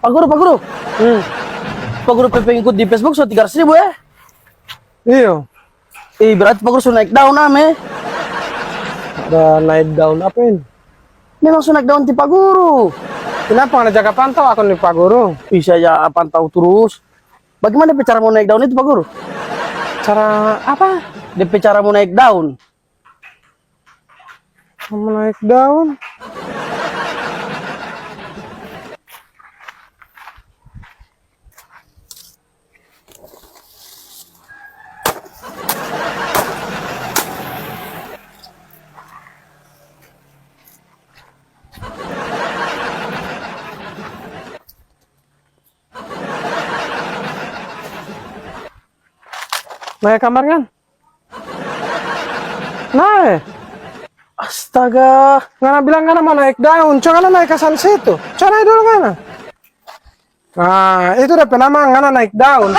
Pak Guru. Pak Guru pengikut di Facebook so 300.000 ya. Iya. Berarti Pak Guru sudah naik daun ame. Ada naik daun apa ini? Memang sudah naik daun di Pak Guru. Kenapa nggak jaga pantau akun nih Pak Guru? Saya pantau terus. Bagaimana DP cara mau naik daun itu Pak Guru? Cara apa? DP cara mau naik daun. Mau naik daun? Naik kamar kan? Naik. Astaga. Ngana bilang ngana mau naik daun, coba ngana naik ke sana situ. Coba naik dulu ngana. Nah, itu udah nama ngana naik daun.